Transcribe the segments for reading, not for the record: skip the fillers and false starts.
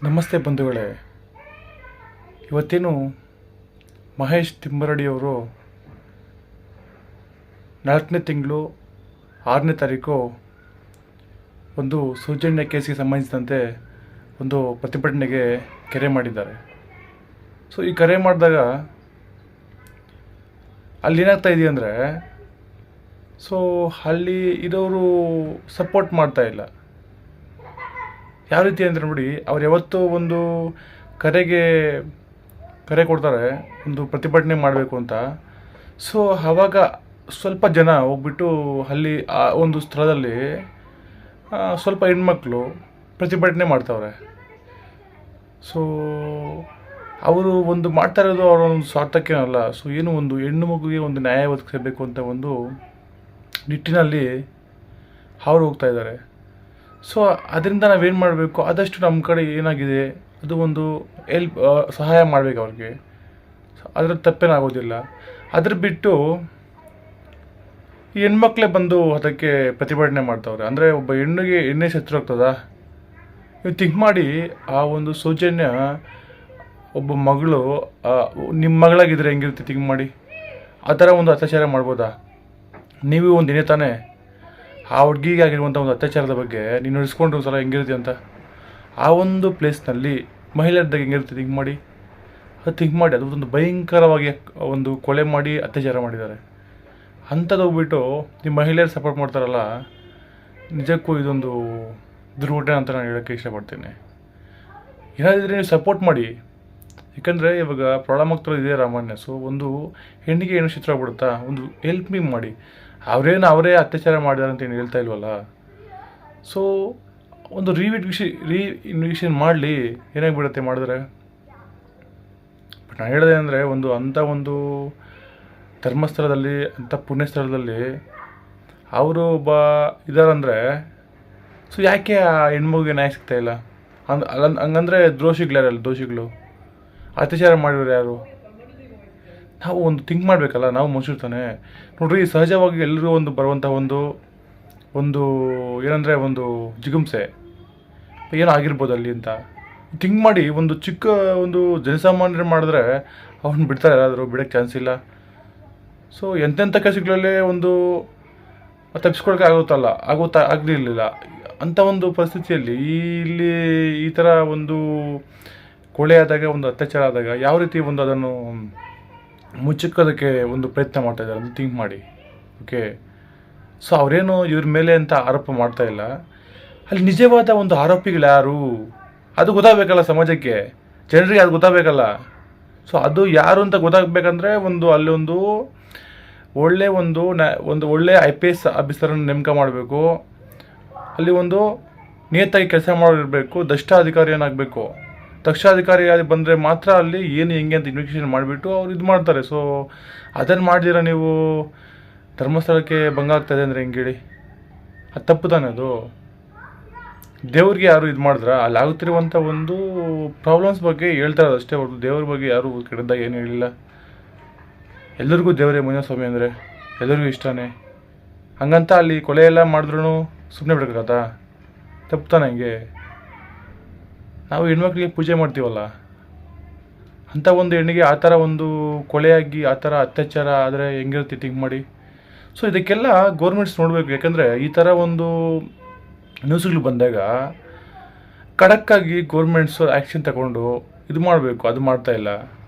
ನಮಸ್ತೆ ಬಂಧುಗಳೇ. ಇವತ್ತೇನು ಮಹೇಶ್ ತಿಮ್ಮರಡಿಯವರು 4ನೇ ತಿಂಗಳು 6ನೇ ತಾರೀಕು ಒಂದು ಸೌಜನ್ಯ ಕೇಸಿಗೆ ಸಂಬಂಧಿಸಿದಂತೆ ಒಂದು ಪ್ರತಿಭಟನೆಗೆ ಕರೆ ಮಾಡಿದ್ದಾರೆ. ಸೊ ಈ ಕರೆ ಮಾಡಿದಾಗ ಅಲ್ಲೇನಾಗ್ತಾ ಇದೆಯಂದರೆ, ಸೊ ಅಲ್ಲಿ ಇರೋರು ಸಪೋರ್ಟ್ ಮಾಡ್ತಾ ಇಲ್ಲ. ಯಾವ ರೀತಿ ಅಂದರೆ ನೋಡಿ, ಅವ್ರು ಯಾವತ್ತೂ ಒಂದು ಕರೆ ಕೊಡ್ತಾರೆ ಒಂದು ಪ್ರತಿಭಟನೆ ಮಾಡಬೇಕು ಅಂತ. ಸೊ ಆವಾಗ ಸ್ವಲ್ಪ ಜನ ಹೋಗ್ಬಿಟ್ಟು ಅಲ್ಲಿ ಆ ಒಂದು ಸ್ಥಳದಲ್ಲಿ ಸ್ವಲ್ಪ ಹೆಣ್ಮಕ್ಳು ಪ್ರತಿಭಟನೆ ಮಾಡ್ತಾವ್ರೆ. ಸೊ ಅವರು ಒಂದು ಮಾಡ್ತಾ ಇರೋದು ಅವರ ಒಂದು ಸ್ವಾರ್ಥಕ್ಕೇನಲ್ಲ. ಸೊ ಏನು ಒಂದು ಹೆಣ್ಣು ಮಗುವಿಗೆ ಒಂದು ನ್ಯಾಯ ಒದಗಿಸಬೇಕು ಅಂತ ಒಂದು ನಿಟ್ಟಿನಲ್ಲಿ ಅವರು ಹೋಗ್ತಾ ಇದ್ದಾರೆ. ಸೊ ಅದರಿಂದ ನಾವೇನು ಮಾಡಬೇಕು, ಆದಷ್ಟು ನಮ್ಮ ಕಡೆ ಏನಾಗಿದೆ ಅದು ಒಂದು ಸಹಾಯ ಮಾಡಬೇಕು ಅವ್ರಿಗೆ. ಅದರ ತಪ್ಪೇನಾಗೋದಿಲ್ಲ. ಅದ್ರ ಬಿಟ್ಟು ಈ ಹೆಣ್ಮಕ್ಳೇ ಬಂದು ಅದಕ್ಕೆ ಪ್ರತಿಭಟನೆ ಮಾಡ್ತಾವ್ರೆ ಅಂದರೆ ಒಬ್ಬ ಹೆಣ್ಣಿಗೆ ಎಣ್ಣೆ ಶತ್ರು ಆಗ್ತದಾ? ನೀವು ಥಿಂಕ್ ಮಾಡಿ, ಆ ಒಂದು ಸೌಜನ್ಯ ಒಬ್ಬ ಮಗಳು ನಿಮ್ಮ ಮಗಳಾಗಿದ್ದರೆ ಹೆಂಗಿರುತ್ತೆ ಥಿಂಕ್ ಮಾಡಿ. ಆ ಥರ ಒಂದು ಅತ್ಯಾಚಾರ ಮಾಡ್ಬೋದಾ? ನೀವು ಒಂದು ದಿನೇ ತಾನೇ ಆ ಹುಡುಗಿಗೆ ಆಗಿರುವಂಥ ಒಂದು ಅತ್ಯಾಚಾರದ ಬಗ್ಗೆ ನೀನು ನಡೆಸ್ಕೊಂಡ್ರೆ ಒಂದು ಸಲ ಹೆಂಗಿರುತ್ತೆ ಅಂತ. ಆ ಒಂದು ಪ್ಲೇಸ್ನಲ್ಲಿ ಮಹಿಳೆಯರ್ದಾಗ ಹೆಂಗಿರುತ್ತೆ ಥಿಂಕ್ ಮಾಡಿ. ಅದು ಥಿಂಕ್ ಮಾಡಿ, ಅದು ಒಂದು ಭಯಂಕರವಾಗಿ ಒಂದು ಕೊಲೆ ಮಾಡಿ ಅತ್ಯಾಚಾರ ಮಾಡಿದ್ದಾರೆ. ಅಂಥದ್ದು ಹೋಗ್ಬಿಟ್ಟು ನಿಮ್ಮ ಮಹಿಳೆಯರು ಸಪೋರ್ಟ್ ಮಾಡ್ತಾರಲ್ಲ, ನಿಜಕ್ಕೂ ಇದೊಂದು ದುರ್ಘಟನೆ ಅಂತ ನಾನು ಹೇಳೋಕ್ಕೆ ಇಷ್ಟಪಡ್ತೀನಿ. ಏನಾದಿದ್ರೆ ನೀವು ಸಪೋರ್ಟ್ ಮಾಡಿ. ಯಾಕಂದರೆ ಇವಾಗ ಪ್ರಾಬ್ಲಮ್ ಆಗ್ತಿರೋ ಇದೆ ರಾಮಾನ್ಯ. ಸೊ ಒಂದು ಹೆಣ್ಣಿಗೆ ಏನು ಚಿತ್ರ ಆಗ್ಬಿಡುತ್ತಾ, ಒಂದು ಹೆಲ್ಪ್ ಮೀ ಮಾಡಿ. ಅವರೇ ಅತ್ಯಾಚಾರ ಮಾಡಿದಾರೆ ಅಂತ ಏನು ಹೇಳ್ತಾ ಇಲ್ವಲ್ಲ. ಸೊ ಒಂದು ಇನ್ವೆಸ್ಟಿಗೇಷನ್ ಮಾಡಲಿ, ಏನಾಗ್ಬಿಡುತ್ತೆ ಮಾಡಿದ್ರೆ. ಬಟ್ ನಾನು ಹೇಳಿದೆ ಅಂದರೆ ಅಂಥ ಒಂದು ಧರ್ಮಸ್ಥಳದಲ್ಲಿ, ಅಂಥ ಪುಣ್ಯಸ್ಥಳದಲ್ಲಿ ಅವರು ಒಬ್ಬ ಇದ್ದಾರಂದರೆ, ಸೊ ಯಾಕೆ ಆ ಹೆಣ್ಮಗುಗೆ ನ್ಯಾಯ ಸಿಗ್ತಾಯಿಲ್ಲ? ಹಂಗಂದರೆ ದೋಷಿಗಳು ಅತ್ಯಾಚಾರ ಮಾಡಿರೋರು ಯಾರು? ನಾವು ಒಂದು ಥಿಂಕ್ ಮಾಡಬೇಕಲ್ಲ, ನಾವು ಮನುಷ್ಯರು ತಾನೆ. ನೋಡ್ರಿ, ಸಹಜವಾಗಿ ಎಲ್ಲರೂ ಒಂದು ಬರುವಂಥ ಒಂದು ಏನಂದರೆ ಒಂದು ಜಿಗುಂಸೆ ಏನೋ ಆಗಿರ್ಬೋದು ಅಲ್ಲಿ ಅಂತ ಥಿಂಕ್ ಮಾಡಿ. ಒಂದು ಚಿಕ್ಕ ಒಂದು ಜನಸಾಮಾನ್ಯರು ಮಾಡಿದ್ರೆ ಅವ್ನು ಬಿಡ್ತಾರೆ? ಯಾರಾದರೂ ಬಿಡೋಕ್ಕೆ ಚಾನ್ಸ್ ಇಲ್ಲ. ಸೊ ಎಂತೆಂಥ ಕೇಸುಗಳಲ್ಲೇ ಒಂದು ತಪ್ಪಿಸ್ಕೊಳಕ್ಕೆ ಆಗಲಿಲ್ಲ. ಅಂಥ ಒಂದು ಪರಿಸ್ಥಿತಿಯಲ್ಲಿ ಇಲ್ಲಿ ಈ ಥರ ಒಂದು ಕೊಲೆ ಆದಾಗ, ಒಂದು ಅತ್ಯಾಚಾರ ಆದಾಗ ಯಾವ ರೀತಿ ಒಂದು ಅದನ್ನು ಮುಚ್ಚಿಕ್ಕೋದಕ್ಕೆ ಒಂದು ಪ್ರಯತ್ನ ಮಾಡ್ತಾ ಇದ್ದಾರೆ ಅಂತ ಥಿಂಕ್ ಮಾಡಿ. ಓಕೆ, ಸೊ ಅವರೇನು ಇವ್ರ ಮೇಲೆ ಅಂತ ಆರೋಪ ಮಾಡ್ತಾ ಇಲ್ಲ. ಅಲ್ಲಿ ನಿಜವಾದ ಒಂದು ಆರೋಪಿಗಳು ಯಾರು ಅದು ಗೊತ್ತಾಗಬೇಕಲ್ಲ ಸಮಾಜಕ್ಕೆ, ಜನರಿಗೆ ಅದು ಗೊತ್ತಾಗಬೇಕಲ್ಲ. ಸೊ ಅದು ಯಾರು ಅಂತ ಗೊತ್ತಾಗಬೇಕಂದ್ರೆ ಅಲ್ಲಿ ಒಂದು ಒಳ್ಳೆ IPS ಆಫೀಸರನ್ನು ನೇಮಕ ಮಾಡಬೇಕು. ಅಲ್ಲಿ ಒಂದು ನಿಯತ್ತಾಗಿ ಕೆಲಸ ಮಾಡಿರಬೇಕು. ದಕ್ಷ ಅಧಿಕಾರಿಯನ್ನಾಗಬೇಕು. ದಕ್ಷ ಅಧಿಕಾರಿ ಬಂದರೆ ಮಾತ್ರ ಅಲ್ಲಿ ಏನು ಹೆಂಗೆ ಅಂತ ಇನ್ವೆಸ್ಟಿಗೇಷನ್ ಮಾಡಿಬಿಟ್ಟು ಅವ್ರು ಇದು ಮಾಡ್ತಾರೆ. ಸೊ ಅದನ್ನು ಮಾಡಿದಿರ ನೀವು ಧರ್ಮಸ್ಥಳಕ್ಕೆ ಭಂಗ ಆಗ್ತಾಯಿದೆ ಅಂದರೆ ಹೆಂಗೆ ಹೇಳಿ? ಅದು ತಪ್ಪು ತಾನೆ. ಅದು ದೇವ್ರಿಗೆ ಯಾರು ಇದು ಮಾಡಿದ್ರ? ಅಲ್ಲಿ ಆಗುತ್ತಿರುವಂಥ ಒಂದು ಪ್ರಾಬ್ಲಮ್ಸ್ ಬಗ್ಗೆ ಹೇಳ್ತಾರೆ ಅಷ್ಟೇ ಹೊರತು ದೇವ್ರ ಬಗ್ಗೆ ಯಾರು ಕೆಟ್ಟದಾಗ ಏನು ಹೇಳಿಲ್ಲ. ಎಲ್ಲರಿಗೂ ದೇವರೇ ಮುನಿಸ್ವಾಮಿ ಅಂದರೆ ಎಲ್ಲರಿಗೂ ಇಷ್ಟನೇ. ಹಂಗಂತ ಅಲ್ಲಿ ಕೊಲೆ ಎಲ್ಲ ಮಾಡಿದ್ರೂ ಸುಮ್ಮನೆ ಬಿಡೋಕ್ಕಾಗತ್ತಾ? ತಪ್ಪು ತಾನೆ ಹಂಗೆ. ನಾವು ಹೆಣ್ಮಕ್ಳಿಗೆ ಪೂಜೆ ಮಾಡ್ತೀವಲ್ಲ, ಅಂಥ ಒಂದು ಹೆಣ್ಣಿಗೆ ಆ ಥರ ಒಂದು ಕೊಲೆಯಾಗಿ ಆ ಥರ ಅತ್ಯಾಚಾರ ಆದರೆ ಹೆಂಗಿರುತ್ತೆ ಥಿಂಕ್ ಮಾಡಿ. ಸೊ ಇದಕ್ಕೆಲ್ಲ ಗೌರ್ಮೆಂಟ್ಸ್ ನೋಡಬೇಕು. ಯಾಕಂದರೆ ಈ ಥರ ಒಂದು ನ್ಯೂಸ್ಗಳು ಬಂದಾಗ ಖಡಕ್ಕಾಗಿ ಗೌರ್ಮೆಂಟ್ಸು ಆ್ಯಕ್ಷನ್ ತಗೊಂಡು ಇದು ಮಾಡಬೇಕು. ಅದು ಮಾಡ್ತಾ ಇಲ್ಲ.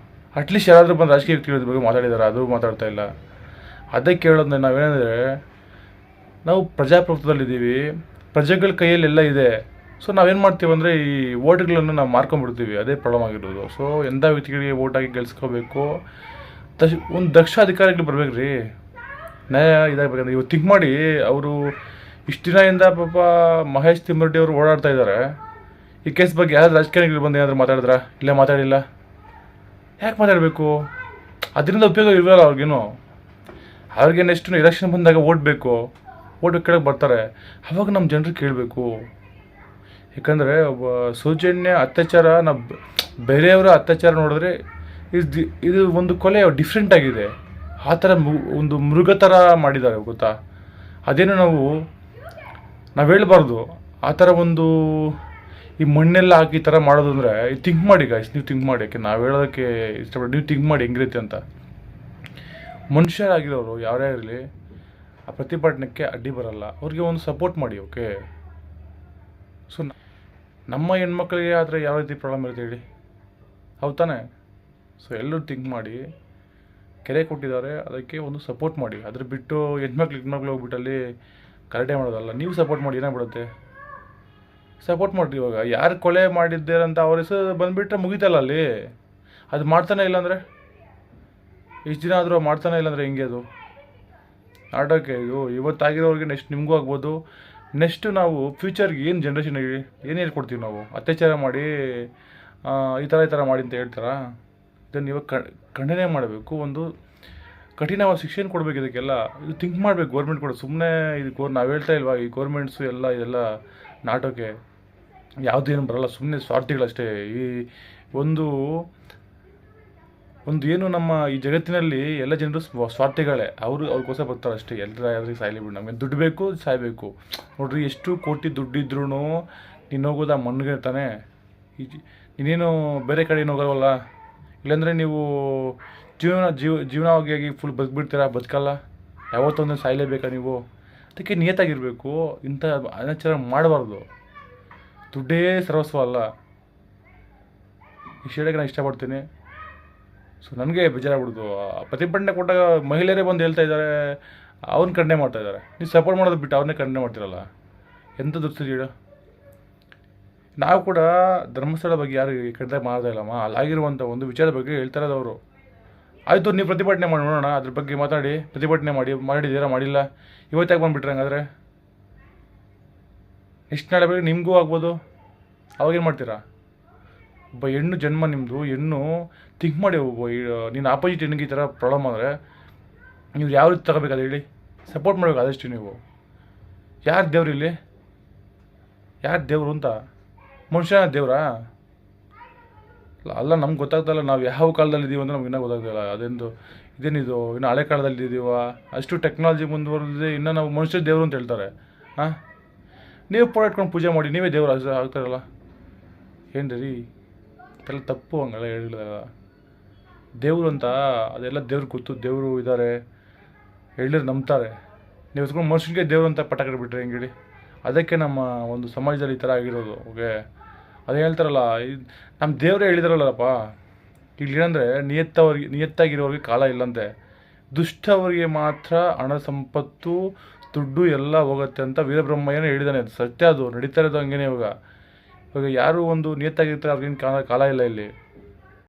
ಅಟ್ಲೀಸ್ಟ್ ಯಾರಾದರೂ ಬಂದು ರಾಜಕೀಯ ವ್ಯಕ್ತಿಗಳ ಬಗ್ಗೆ ಮಾತಾಡಿದ್ದಾರೆ, ಅದು ಮಾತಾಡ್ತಾ ಇಲ್ಲ. ಅದಕ್ಕೆ ಹೇಳೋದು ನಾವೇನೆಂದರೆ, ನಾವು ಪ್ರಜಾಪ್ರಭುತ್ವದಲ್ಲಿದ್ದೀವಿ, ಪ್ರಜೆಗಳ ಕೈಯಲ್ಲಿ ಎಲ್ಲ ಇದೆ. ಸೊ ನಾವೇನು ಮಾಡ್ತೀವಂದರೆ ಈ ಓಟ್ಗಳನ್ನು ನಾವು ಮಾರ್ಕೊಂಡ್ಬಿಡ್ತೀವಿ. ಅದೇ ಪ್ರಾಬ್ಲಮ್ ಆಗಿರೋದು. ಸೊ ಎಂಥ ವ್ಯಕ್ತಿಗಳಿಗೆ ಓಟ್ ಹಾಕಿ ಗೆಲ್ಸ್ಕೋಬೇಕು, ಒಂದು ದಕ್ಷ ಅಧಿಕಾರಿಗಳು ಬರ್ಬೇಕು ರೀ, ನ್ಯಾಯ ಇದಾಗಬೇಕಂದ್ರೆ. ಇವಾಗ ಥಿಂಕ್ ಮಾಡಿ, ಅವರು ಇಷ್ಟು ದಿನದಿಂದ ಪಾಪ ಮಹೇಶ್ ತಿಮ್ಮರಡಿ ಅವರು ಓಡಾಡ್ತಾ ಇದ್ದಾರೆ. ಈ ಕೇಸ್ ಬಗ್ಗೆ ಯಾರು ರಾಜಕಾರಣಿಗಳು ಬಂದು ಏನಾದರೂ ಮಾತಾಡಿದ್ರಾ? ಇಲ್ಲ, ಮಾತಾಡಿಲ್ಲ. ಯಾಕೆ ಮಾತಾಡಬೇಕು? ಅದರಿಂದ ಉಪಯೋಗ ಇರಲ್ಲ ಅವ್ರಿಗೆ. ನೆಕ್ಸ್ಟ್ ಎಲೆಕ್ಷನ್ ಬಂದಾಗ ಓಟ್ ಕೇಳಕ್ಕೆ ಬರ್ತಾರೆ. ಅವಾಗ ನಮ್ಮ ಜನರಿಗೆ ಕೇಳಬೇಕು. ಯಾಕಂದರೆ ಒಬ್ಬ ಸೌಜನ್ಯ ಅತ್ಯಾಚಾರ, ಬೇರೆಯವರ ಅತ್ಯಾಚಾರ ನೋಡಿದ್ರೆ ಇದು ಒಂದು ಕೊಲೆ ಡಿಫ್ರೆಂಟ್ ಆಗಿದೆ. ಆ ಥರ ಒಂದು ಮೃಗ ಥರ ಮಾಡಿದ್ದಾರೆ ಗೊತ್ತಾ. ಅದೇನು ನಾವು ಹೇಳಬಾರ್ದು. ಆ ಥರ ಒಂದು ಈ ಮಣ್ಣೆಲ್ಲ ಹಾಕಿ ಈ ಥರ ಮಾಡೋದು ಅಂದರೆ ಥಿಂಕ್ ಮಾಡಿ ಗಾಯ್ಸ್, ನೀವು ಥಿಂಕ್ ಮಾಡಿ. ಯಾಕೆ ನಾವು ಹೇಳೋದಕ್ಕೆ ಇಷ್ಟಪಟ್ಟು ನೀವು ಥಿಂಕ್ ಮಾಡಿ ಹೆಂಗಿರುತ್ತೆ ಅಂತ. ಮನುಷ್ಯರಾಗಿರೋರು ಯಾರೇ ಇರಲಿ ಆ ಪ್ರತಿಭಟನೆಗೆ ಅಡ್ಡಿ ಬರಲ್ಲ, ಅವ್ರಿಗೆ ಒಂದು ಸಪೋರ್ಟ್ ಮಾಡಿ. ಓಕೆ, ಸೊ ನಮ್ಮ ಹೆಣ್ಮಕ್ಳಿಗೆ ಆದರೆ ಯಾವ ರೀತಿ ಪ್ರಾಬ್ಲಮ್ ಇರುತ್ತೆ ಹೇಳಿ, ಹೌದು ತಾನೆ? ಸೊ ಎಲ್ಲರೂ ಥಿಂಕ್ ಮಾಡಿ. ಕೆರೆ ಕೊಟ್ಟಿದ್ದಾರೆ, ಅದಕ್ಕೆ ಒಂದು ಸಪೋರ್ಟ್ ಮಾಡಿ. ಅದ್ರ ಬಿಟ್ಟು ಹೆಣ್ಮಕ್ಳು ಹೋಗ್ಬಿಟ್ಟಲ್ಲಿ ಕರೆಕ್ಟೇ ಮಾಡೋದಲ್ಲ. ನೀವು ಸಪೋರ್ಟ್ ಮಾಡಿ, ಏನಾಗ್ಬಿಡುತ್ತೆ? ಸಪೋರ್ಟ್ ಮಾಡಿರಿ. ಇವಾಗ ಯಾರು ಕೊಲೆ ಮಾಡಿದ್ದೀರಂತ ಅವ್ರ ಹೆಸರು ಬಂದುಬಿಟ್ರೆ ಮುಗಿತಲ್ಲ ಅಲ್ಲಿ. ಅದು ಮಾಡ್ತಾನೆ ಇಲ್ಲಾಂದರೆ, ಇಷ್ಟು ದಿನ ಆದರೂ ಮಾಡ್ತಾನೆ ಇಲ್ಲಾಂದರೆ ಹೆಂಗೆ ಅದು ನಾಟಕ? ಇದು ಇವತ್ತಾಗಿರೋರಿಗೆ ನೆಕ್ಸ್ಟ್ ನಿಮಗೂ ಆಗ್ಬೋದು. ನೆಕ್ಸ್ಟು ನಾವು ಫ್ಯೂಚರ್ಗೆ ಏನು ಜನ್ರೇಷನ್ಗೆ ಏನು ಹೇಳ್ಕೊಡ್ತೀವಿ ನಾವು? ಅತ್ಯಾಚಾರ ಮಾಡಿ ಈ ಥರ ಮಾಡಿ ಅಂತ ಹೇಳ್ತಾರಾ? ಇದನ್ನು ಇವಾಗ ಖಂಡನೆ ಮಾಡಬೇಕು, ಒಂದು ಕಠಿಣವಾದ ಶಿಕ್ಷೆಯನ್ನು ಕೊಡಬೇಕು ಇದಕ್ಕೆಲ್ಲ. ಇದು ಥಿಂಕ್ ಮಾಡಬೇಕು ಗೌರ್ಮೆಂಟ್ ಕೂಡ. ಸುಮ್ಮನೆ ಇದು ನಾವು ಹೇಳ್ತಾ ಇಲ್ವಾ, ಈ ಗೌರ್ಮೆಂಟ್ಸು ಇದೆಲ್ಲ ನಾಟಕ, ಯಾವುದೇನು ಬರೋಲ್ಲ, ಸುಮ್ಮನೆ ಸ್ವಾರ್ಥಿಗಳಷ್ಟೇ. ಈ ಒಂದು ಏನು ನಮ್ಮ ಈ ಜಗತ್ತಿನಲ್ಲಿ ಎಲ್ಲ ಜನರು ಸ್ವಾರ್ಥಿಗಳೇ. ಅವ್ರಿಗೋಸ್ಕರ ಬರ್ತಾರೆ ಅಷ್ಟೇ. ಎಲ್ಲರಿಗೆ ಸಾಯಲಿ ಬಿಡು, ನಮಗೆ ದುಡ್ಡು ಬೇಕು, ಸಾಯಬೇಕು. ನೋಡ್ರಿ, ಎಷ್ಟು ಕೋಟಿ ದುಡ್ಡಿದ್ರೂ ನೀನು ಹೋಗೋದು ಆ ಮಣ್ಣಿಗೆ ತಾನೆ. ನೀನೇನು ಬೇರೆ ಕಡೆ ಹೋಗಲ್ವಲ್ಲ. ಇಲ್ಲಾಂದರೆ ನೀವು ಜೀವನವಾಗಿ ಫುಲ್ ಬದುಕಲ್ಲ. ಯಾವತ್ತೊಂದು ಸಾಯಲೇಬೇಕಾ ನೀವು? ಅದಕ್ಕೆ ನಿಯತ್ತಾಗಿರಬೇಕು. ಇಂಥ ಅನಾಚಾರ ಮಾಡಬಾರ್ದು. ದುಡ್ಡೇ ಸರ್ವಸ್ವ ಅಲ್ಲ. ಇಷ್ಟು ಹೇಳೋಕ್ಕೆ ನಾನು ಇಷ್ಟಪಡ್ತೀನಿ. ಸೊ ನನಗೆ ಬೇಜಾರಾಗ್ಬಿಡ್ತು. ಪ್ರತಿಭಟನೆ ಕೊಟ್ಟಾಗ ಮಹಿಳೆಯರೇ ಬಂದು ಹೇಳ್ತಾ ಇದ್ದಾರೆ, ಅವ್ರನ್ನ ಖಂಡನೆ ಮಾಡ್ತಾ ಇದ್ದಾರೆ. ನೀವು ಸಪೋರ್ಟ್ ಮಾಡೋದು ಬಿಟ್ಟು ಅವ್ರನ್ನೇ ಖಂಡನೆ ಮಾಡ್ತಿರಲ್ಲ, ಎಂಥ ದುರ್ತಿದ್ದೀಡ. ನಾವು ಕೂಡ ಧರ್ಮಸ್ಥಳ ಬಗ್ಗೆ ಯಾರು ಖಂಡನೆ ಮಾಡ್ತಾ ಇಲ್ಲಮ್ಮ. ಅಲ್ಲಾಗಿರುವಂಥ ಒಂದು ವಿಚಾರದ ಬಗ್ಗೆ ಹೇಳ್ತಾ ಇರೋದು ಅವರು. ಆಯಿತು, ನೀವು ಪ್ರತಿಭಟನೆ ಮಾಡಿ ನೋಡೋಣ, ಅದ್ರ ಬಗ್ಗೆ ಮಾತಾಡಿ. ಪ್ರತಿಭಟನೆ ಮಾಡಿದ್ದೀರಾ? ಮಾಡಿಲ್ಲ. ಇವತ್ತಾಗಿ ಬಂದುಬಿಟ್ರೆ ಹಂಗಾದ್ರೆ ಎಷ್ಟು ನಾಳೆ ಬಗ್ಗೆ ನಿಮಗೂ ಆಗ್ಬೋದು. ಅವಾಗೇನು ಮಾಡ್ತೀರಾ? ಒಬ್ಬ ಹೆಣ್ಣು ಜನ್ಮ ನಿಮ್ಮದು. ಹೆಣ್ಣು ಥಿಂಕ್ ಮಾಡಿ. ನೀನು ಆಪೋಸಿಟ್ ಹೆಣ್ಣಿಗೆ ಈ ಥರ ಪ್ರಾಬ್ಲಮ್ ಆದರೆ ನೀವು ಯಾವ ರೀತಿ ತಗೋಬೇಕಾದ್ರೆ ಹೇಳಿ? ಸಪೋರ್ಟ್ ಮಾಡಬೇಕು ಆದಷ್ಟು ನೀವು. ಯಾರು ದೇವ್ರು ಇಲ್ಲಿ? ಯಾರು ದೇವರು ಅಂತ? ಮನುಷ್ಯನ ದೇವ್ರಾ? ಅಲ್ಲ, ನಮ್ಗೆ ಗೊತ್ತಾಗ್ತಾಯಿಲ್ಲ ನಾವು ಯಾವ ಕಾಲದಲ್ಲಿ ಇದ್ದೀವಿ ಅಂತ ನಮ್ಗೆ ಇನ್ನೂ ಗೊತ್ತಾಗ್ತಾಯಿಲ್ಲ. ಇದೇನಿದು ಇನ್ನು ಹಳೆ ಕಾಲದಲ್ಲಿ ಇದ್ದೀವ? ಅಷ್ಟು ಟೆಕ್ನಾಲಜಿ ಮುಂದುವರೆದಿದೆ, ಇನ್ನು ನಾವು ಮನುಷ್ಯ ದೇವರು ಅಂತ ಹೇಳ್ತಾರೆ. ಹಾಂ, ನೀವು ಪೂರ ಇಟ್ಕೊಂಡು ಪೂಜೆ ಮಾಡಿ, ನೀವೇ ದೇವ್ರು ಆಗ್ತಾರಲ್ಲ. ಏನು ರೀ ಎಲ್ಲ ತಪ್ಪು, ಹಂಗೆಲ್ಲ ಹೇಳಿದಾಗ ದೇವರು ಅಂತ ಅದೆಲ್ಲ ದೇವ್ರಿಗೆ ಗೊತ್ತು. ದೇವರು ಇದ್ದಾರೆ, ಹೇಳಿದ್ರೆ ನಂಬ್ತಾರೆ. ನೀವು ಎತ್ಕೊಂಡು ಮನುಷ್ಯನಿಗೆ ದೇವರು ಅಂತ ಪಟ ಕಟ್ಬಿಟ್ರೆ ಹೆಂಗೆ ಹೇಳಿ? ಅದಕ್ಕೆ ನಮ್ಮ ಒಂದು ಸಮಾಜದಲ್ಲಿ ಈ ಥರ ಆಗಿರೋದು. ಓಕೆ, ಅದು ಹೇಳ್ತಾರಲ್ಲ, ನಮ್ಮ ದೇವರೇ ಹೇಳಿದಾರಲ್ಲಪ್ಪ. ಇಲ್ಲೇನಂದರೆ ನಿಯತ್ತಾಗಿರೋರಿಗೆ ಕಾಲ ಇಲ್ಲಂತೆ, ದುಷ್ಟವರಿಗೆ ಮಾತ್ರ ಹಣ ಸಂಪತ್ತು ದುಡ್ಡು ಎಲ್ಲ ಹೋಗುತ್ತೆ ಅಂತ ವೀರಬ್ರಹ್ಮಯ್ಯನೇ ಹೇಳಿದ್ದಾನೆ. ಸತ್ಯ, ಅದು ನಡೀತಾ ಇರೋದು ಹಂಗೇನೆ. ಇವಾಗ ಯಾರು ಒಂದು ನಿಯತ್ತಾಗಿರ್ತಾರೆ ಅವ್ರಿಗೇನು ಕಾಲ ಇಲ್ಲ ಇಲ್ಲಿ.